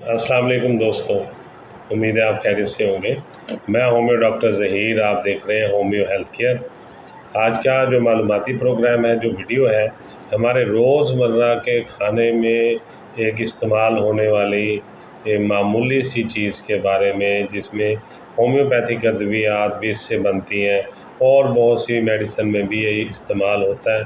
السلام علیکم دوستوں، امید ہے آپ خیریت سے ہوں گے۔ میں ہومیو ڈاکٹر ظہیر، آپ دیکھ رہے ہیں ہومیو ہیلتھ کیئر۔ آج کا جو معلوماتی پروگرام ہے، جو ویڈیو ہے، ہمارے روزمرہ کے کھانے میں ایک استعمال ہونے والی معمولی سی چیز کے بارے میں، جس میں ہومیوپیتھک ادویات بھی اس سے بنتی ہیں اور بہت سی میڈیسن میں بھی یہ استعمال ہوتا ہے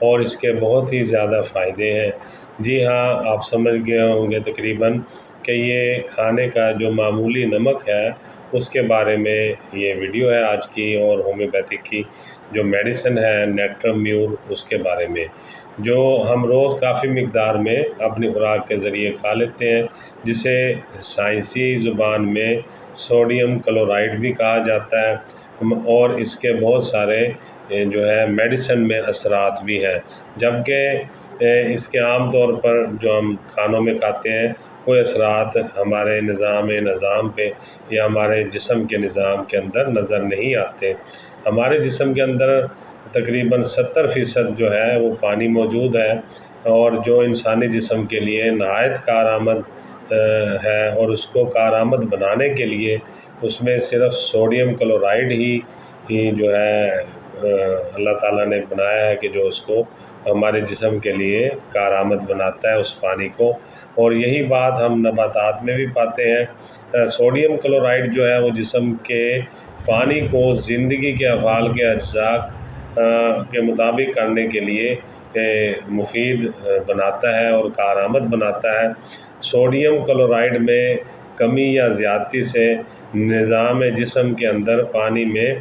اور اس کے بہت ہی زیادہ فائدے ہیں۔ جی ہاں، آپ سمجھ گئے ہوں گے تقریباً کہ یہ کھانے کا جو معمولی نمک ہے اس کے بارے میں یہ ویڈیو ہے آج کی، اور ہومیوپیتھک کی جو میڈیسن ہے نیٹرم میور، اس کے بارے میں، جو ہم روز کافی مقدار میں اپنی خوراک کے ذریعے کھا لیتے ہیں، جسے سائنسی زبان میں سوڈیم کلورائڈ بھی کہا جاتا ہے، اور اس کے بہت سارے جو ہے میڈیسن میں اثرات بھی ہیں، جبکہ اس کے عام طور پر جو ہم کھانوں میں کھاتے ہیں کوئی اثرات ہمارے نظام پہ یا ہمارے جسم کے نظام کے اندر نظر نہیں آتے۔ ہمارے جسم کے اندر تقریباً 70% جو ہے وہ پانی موجود ہے، اور جو انسانی جسم کے لیے نہایت کارآمد ہے، اور اس کو کارآمد بنانے کے لیے اس میں صرف سوڈیم کلورائڈ ہی جو ہے اللہ تعالیٰ نے بنایا ہے کہ جو اس کو ہمارے جسم کے لیے کارآمد بناتا ہے اس پانی کو، اور یہی بات ہم نباتات میں بھی پاتے ہیں۔ سوڈیم کلورائڈ جو ہے وہ جسم کے پانی کو زندگی کے افعال کے اجزاء کے مطابق کرنے کے لیے مفید بناتا ہے اور کارآمد بناتا ہے۔ سوڈیم کلورائڈ میں کمی یا زیادتی سے نظام جسم کے اندر پانی میں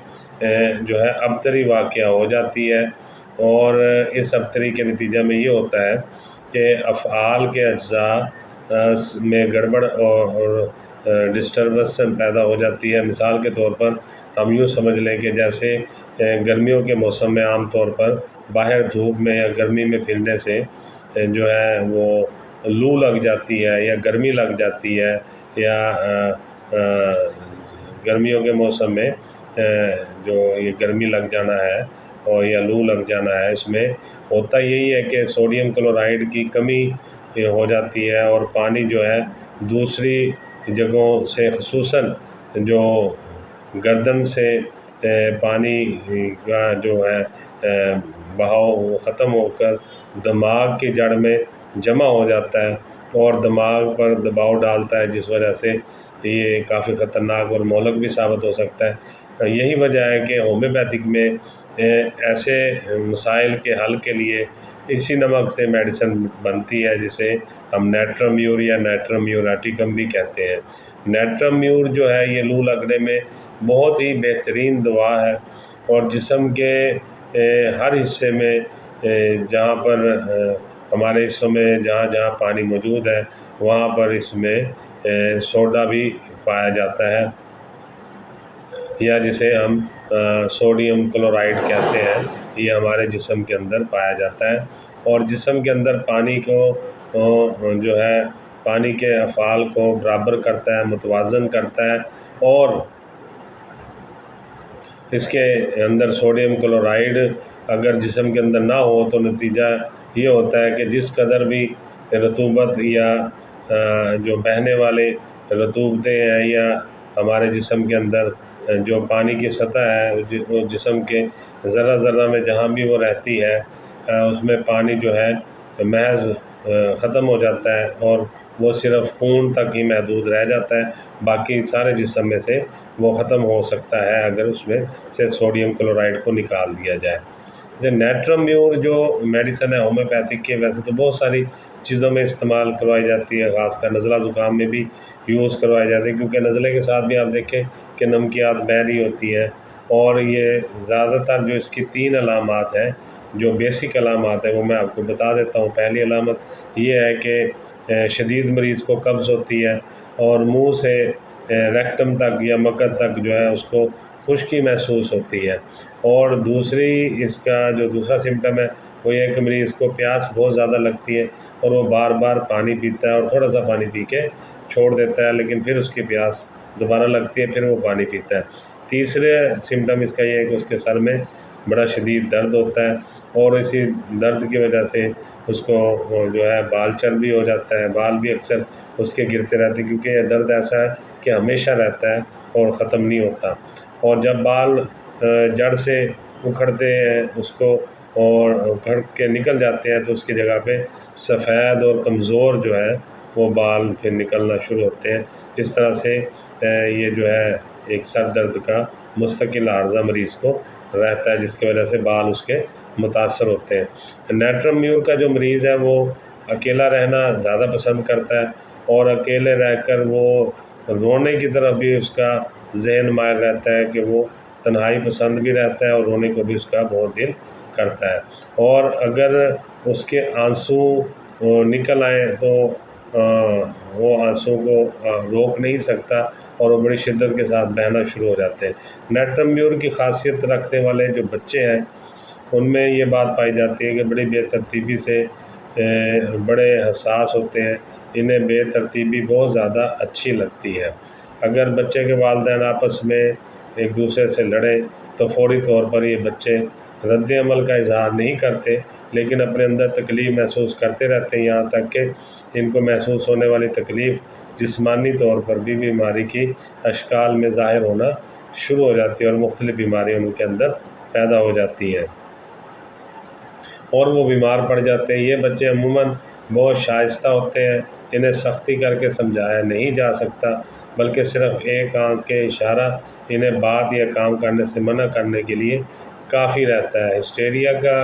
جو ہے ابتری واقع ہو جاتی ہے، اور اس ابتری کے نتیجہ میں یہ ہوتا ہے کہ افعال کے اجزاء میں گڑبڑ اور ڈسٹربنس پیدا ہو جاتی ہے۔ مثال کے طور پر ہم یوں سمجھ لیں کہ جیسے گرمیوں کے موسم میں عام طور پر باہر دھوپ میں یا گرمی میں پھرنے سے جو ہے وہ لو لگ جاتی ہے یا گرمی لگ جاتی ہے، یا گرمیوں کے موسم میں جو یہ گرمی لگ جانا ہے اور یا لو لگ جانا ہے، اس میں ہوتا یہی ہے کہ سوڈیم کلورائڈ کی کمی ہو جاتی ہے، اور پانی جو ہے دوسری جگہوں سے، خصوصاً جو گردن سے پانی کا جو ہے بہاؤ وہ ختم ہو کر دماغ کی جڑ میں جمع ہو جاتا ہے اور دماغ پر دباؤ ڈالتا ہے، جس وجہ سے یہ کافی خطرناک اور مہلک بھی ثابت ہو سکتا ہے۔ یہی وجہ ہے کہ ہومیوپیتھک میں ایسے مسائل کے حل کے لیے اسی نمک سے میڈیسن بنتی ہے، جسے ہم نیٹرم میور یا نیٹرم میوریٹیکم بھی کہتے ہیں۔ نیٹرم میور جو ہے یہ لو لگنے میں بہت ہی بہترین دوا ہے، اور جسم کے ہر حصے میں جہاں پر ہمارے حصوں میں جہاں پانی موجود ہے وہاں پر اس میں سوڈا بھی پایا جاتا ہے، یا جسے ہم سوڈیم کلورائڈ کہتے ہیں، یہ ہمارے جسم کے اندر پایا جاتا ہے، اور جسم کے اندر پانی کو جو ہے پانی کے افعال کو برابر کرتا ہے، متوازن کرتا ہے، اور اس کے اندر سوڈیم کلورائڈ اگر جسم کے اندر نہ ہو تو نتیجہ یہ ہوتا ہے کہ جس قدر بھی رطوبت یا جو بہنے والے رطوبتیں ہیں یا ہمارے جسم کے اندر جو پانی کی سطح ہے، وہ جسم کے ذرہ ذرہ میں جہاں بھی وہ رہتی ہے اس میں پانی جو ہے محض ختم ہو جاتا ہے، اور وہ صرف خون تک ہی محدود رہ جاتا ہے، باقی سارے جسم میں سے وہ ختم ہو سکتا ہے اگر اس میں سے سوڈیم کلورائڈ کو نکال دیا جائے۔ جو نیٹرم میور جو میڈیسن ہے ہومیوپیتھک کے، ویسے تو بہت ساری چیزوں میں استعمال کروائی جاتی ہے، خاص کر نزلہ زکام میں بھی یوز کروائی جاتی ہے، کیونکہ نزلے کے ساتھ بھی آپ دیکھیں کہ نمکیات بہہ رہی ہوتی ہیں، اور یہ زیادہ تر جو اس کی 3 علامات ہیں، جو بیسک علامات ہیں، وہ میں آپ کو بتا دیتا ہوں۔ پہلی علامت یہ ہے کہ شدید مریض کو قبض ہوتی ہے، اور منہ سے ریکٹم تک یا مکد تک جو ہے اس کو خشکی محسوس ہوتی ہے، اور دوسری اس کا جو دوسرا سمٹم ہے وہ یہ ہے کہ مریض کو پیاس بہت زیادہ لگتی ہے، اور وہ بار بار پانی پیتا ہے اور تھوڑا سا پانی پی کے چھوڑ دیتا ہے، لیکن پھر اس کی پیاس دوبارہ لگتی ہے، پھر وہ پانی پیتا ہے۔ تیسرے سمٹم اس کا یہ ہے کہ اس کے سر میں بڑا شدید درد ہوتا ہے، اور اسی درد کی وجہ سے اس کو جو ہے بال چل بھی ہو جاتا ہے، بال بھی اکثر اس کے گرتے رہتے ہیں، کیونکہ یہ درد ایسا ہے کہ ہمیشہ رہتا ہے اور ختم نہیں ہوتا۔ اور جب بال جڑ سے اکھڑتے ہیں اس کو اور اکھڑ کے نکل جاتے ہیں تو اس کی جگہ پہ سفید اور کمزور جو ہے وہ بال پھر نکلنا شروع ہوتے ہیں۔ اس طرح سے یہ جو ہے ایک سر درد کا مستقل عارضہ مریض کو رہتا ہے، جس کی وجہ سے بال اس کے متاثر ہوتے ہیں۔ نیٹرم میور کا جو مریض ہے وہ اکیلا رہنا زیادہ پسند کرتا ہے، اور اکیلے رہ کر وہ رونے کی طرف بھی اس کا ذہن مائل رہتا ہے کہ وہ تنہائی پسند بھی رہتا ہے، اور رونے کو بھی اس کا بہت دل کرتا ہے۔ اور اگر اس کے آنسو نکل آئیں تو وہ آنسو کو روک نہیں سکتا، اور وہ بڑی شدت کے ساتھ بہنا شروع ہو جاتے ہیں۔ نیٹرم میور کی خاصیت رکھنے والے جو بچے ہیں ان میں یہ بات پائی جاتی ہے کہ بڑی بے ترتیبی سے بڑے حساس ہوتے ہیں، انہیں بے ترتیبی بہت زیادہ اچھی لگتی ہے۔ اگر بچے کے والدین آپس میں ایک دوسرے سے لڑیں تو فوری طور پر یہ بچے رد عمل کا اظہار نہیں کرتے، لیکن اپنے اندر تکلیف محسوس کرتے رہتے ہیں، یہاں تک کہ ان کو محسوس ہونے والی تکلیف جسمانی طور پر بھی بیماری کی اشکال میں ظاہر ہونا شروع ہو جاتی ہے، اور مختلف بیماریاں ان کے اندر پیدا ہو جاتی ہیں اور وہ بیمار پڑ جاتے ہیں۔ یہ بچے عموماً بہت شائستہ ہوتے ہیں، انہیں سختی کر کے سمجھایا نہیں جا سکتا، بلکہ صرف ایک آنکھ کے اشارہ انہیں بات یا کام کرنے سے منع کرنے کے لیے کافی رہتا ہے۔ ہسٹیریا کا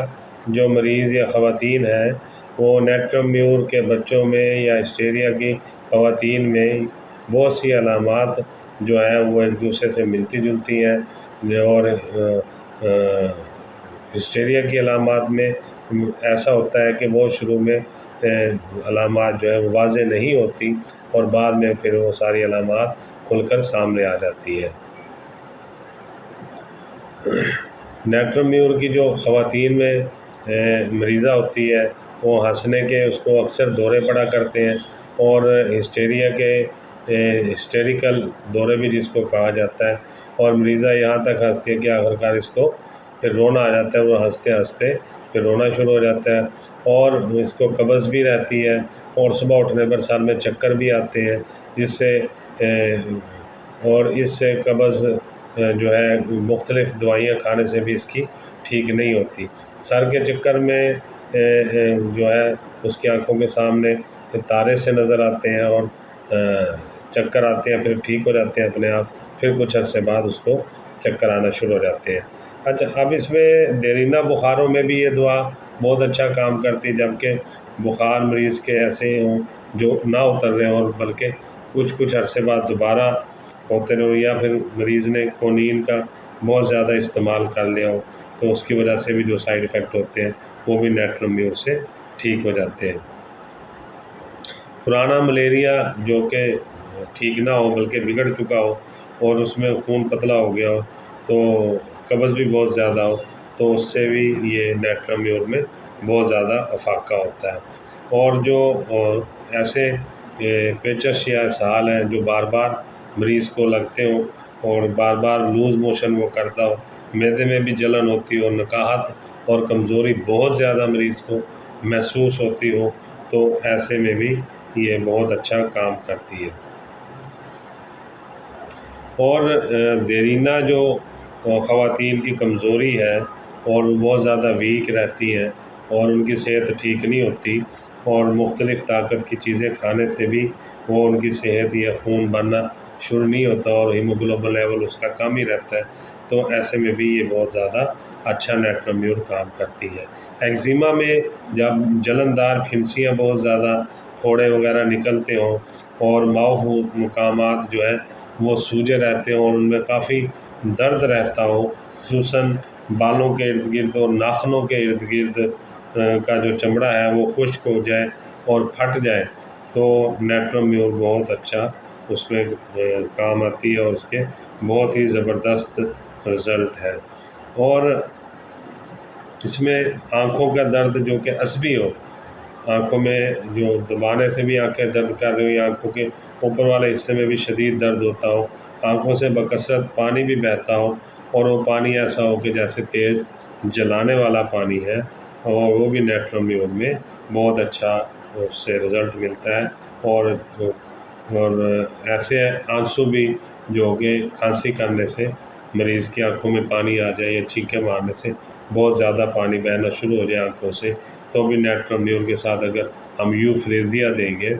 جو مریض یا خواتین ہیں وہ نیٹرم میور کے بچوں میں یا ہسٹیریا کی خواتین میں بہت سی علامات جو ہیں وہ ایک دوسرے سے ملتی جلتی ہیں، اور ہسٹیریا کی علامات میں ایسا ہوتا ہے کہ وہ شروع میں علامات جو ہے وہ واضح نہیں ہوتی، اور بعد میں پھر وہ ساری علامات کھل کر سامنے آ جاتی ہے۔ نیٹرم میور کی جو خواتین میں مریضہ ہوتی ہے وہ ہنسنے کے اس کو اکثر دورے پڑا کرتے ہیں، اور ہسٹیریا کے ہسٹیریکل دورے بھی جس کو کہا جاتا ہے، اور مریضہ یہاں تک ہنستی ہے کہ آخرکار اس کو پھر رونا آ جاتا ہے، وہ ہنستے ہنستے پھر رونا شروع ہو جاتا ہے، اور اس کو قبض بھی رہتی ہے، اور صبح اٹھنے پر سر میں چکر بھی آتے ہیں، جس سے اور اس سے قبض جو ہے مختلف دوائیاں کھانے سے بھی اس کی ٹھیک نہیں ہوتی۔ سر کے چکر میں جو ہے اس کی آنکھوں کے سامنے تارے سے نظر آتے ہیں، اور چکر آتے ہیں، پھر ٹھیک ہو جاتے ہیں اپنے آپ، پھر کچھ عرصے بعد اس کو چکر آنا شروع ہو جاتے ہیں۔ اچھا، اب اس میں دیرینہ بخاروں میں بھی یہ دعا بہت اچھا کام کرتی ہے، جبکہ بخار مریض کے ایسے ہوں جو نہ اتر رہے ہوں، بلکہ کچھ عرصے بعد دوبارہ ہوتے رہے، یا پھر مریض نے کونین کا بہت زیادہ استعمال کر لیا ہو، تو اس کی وجہ سے بھی جو سائیڈ ایفیکٹ ہوتے ہیں وہ بھی نیٹرم میور سے ٹھیک ہو جاتے ہیں۔ پرانا ملیریا جو کہ ٹھیک نہ ہو بلکہ بگڑ چکا ہو، اور اس میں خون پتلا ہو گیا ہو، تو قبض بھی بہت زیادہ ہو، تو اس سے بھی یہ نیٹرم میور میں بہت زیادہ افاقہ ہوتا ہے۔ اور جو ایسے پیچش یا اسہال ہیں جو بار بار مریض کو لگتے ہوں، اور بار بار لوز موشن وہ کرتا ہو، معدے میں بھی جلن ہوتی ہو، نقاہت اور کمزوری بہت زیادہ مریض کو محسوس ہوتی ہو، تو ایسے میں بھی یہ بہت اچھا کام کرتی ہے۔ اور دیرینہ جو خواتین کی کمزوری ہے اور بہت زیادہ ویک رہتی ہیں، اور ان کی صحت ٹھیک نہیں ہوتی، اور مختلف طاقت کی چیزیں کھانے سے بھی وہ ان کی صحت یا خون بننا شروع نہیں ہوتا، اور ہیموگلوبن لیول اس کا کم ہی رہتا ہے، تو ایسے میں بھی یہ بہت زیادہ اچھا نیٹرم میور کام کرتی ہے۔ ایگزیما میں جب جلندار پھنسیاں بہت زیادہ پھوڑے وغیرہ نکلتے ہوں، اور ماؤ مقامات جو ہے وہ سوجے رہتے ہوں، اور ان میں کافی درد رہتا ہو، خصوصاً بالوں کے ارد گرد اور ناخنوں کے ارد گرد کا جو چمڑا ہے وہ خشک ہو جائے اور پھٹ جائے، تو نیٹرم میور بہت اچھا اس میں کام آتی ہے، اور اس کے بہت ہی زبردست رزلٹ ہے۔ اور اس میں آنکھوں کا درد جو کہ عصبی ہو، آنکھوں میں جو دبانے سے بھی آنکھیں درد کر رہی ہوں، یا آنکھوں کے اوپر والے حصے میں بھی شدید درد ہوتا ہو، آنکھوں سے بکثرت پانی بھی بہتا ہو، اور وہ پانی ایسا ہو کہ جیسے تیز جلانے والا پانی ہے، اور وہ بھی نیٹرمیور میں بہت اچھا اس سے رزلٹ ملتا ہے۔ اور ایسے آنسو بھی جو کہ کھانسی کرنے سے مریض کی آنکھوں میں پانی آ جائے یا چھینکیں مارنے سے بہت زیادہ پانی بہنا شروع ہو جائے آنکھوں سے، تو بھی نیٹرمیور کے ساتھ اگر ہم یوفریزیا دیں گے،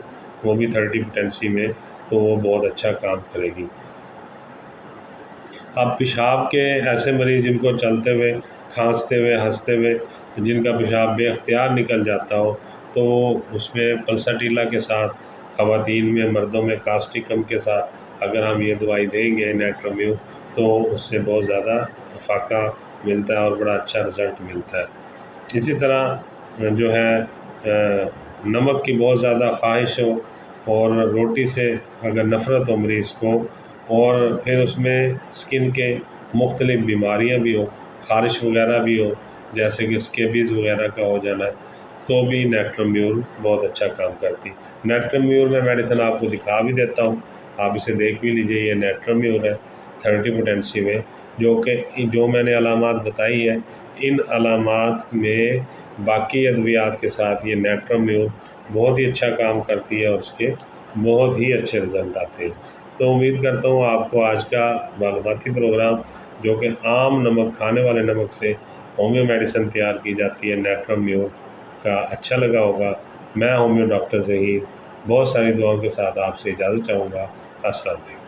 وہ بھی 30 پوٹینسی میں، تو وہ بہت اچھا کام کرے گی۔ اب پیشاب کے ایسے مریض جن کو چلتے ہوئے، کھانستے ہوئے، ہنستے ہوئے جن کا پیشاب بے اختیار نکل جاتا ہو، تو اس میں پلساٹیلا کے ساتھ خواتین میں، مردوں میں کاسٹیکم کے ساتھ اگر ہم یہ دوائی دیں گے نیٹرمیور، تو اس سے بہت زیادہ افاقہ ملتا ہے اور بڑا اچھا رزلٹ ملتا ہے۔ اسی طرح جو ہے نمک کی بہت زیادہ خواہش ہو اور روٹی سے اگر نفرت ہو مریض کو، اور پھر اس میں اسکن کے مختلف بیماریاں بھی ہو، خارش وغیرہ بھی ہو، جیسے کہ اسکیبیز وغیرہ کا ہو جانا ہے، تو بھی نیٹرمیور بہت اچھا کام کرتی۔ نیٹرمیور میں میڈیسن آپ کو دکھا بھی دیتا ہوں، آپ اسے دیکھ بھی لیجئے، یہ نیٹرمیور ہے 30 پوٹینسی میں، جو میں نے علامات بتائی ہے، ان علامات میں باقی ادویات کے ساتھ یہ نیٹرمیور بہت ہی اچھا کام کرتی ہے، اور اس کے بہت ہی اچھے رزلٹ آتے ہیں۔ تو امید کرتا ہوں آپ کو آج کا معلوماتی پروگرام، جو کہ عام نمک، کھانے والے نمک سے ہومیو میڈیسن تیار کی جاتی ہے نیٹرمیور کا، اچھا لگا ہوگا۔ میں ہومیو ڈاکٹر ظہیر بہت ساری دعاؤں کے ساتھ آپ سے اجازت چاہوں گا۔ السلام علیکم۔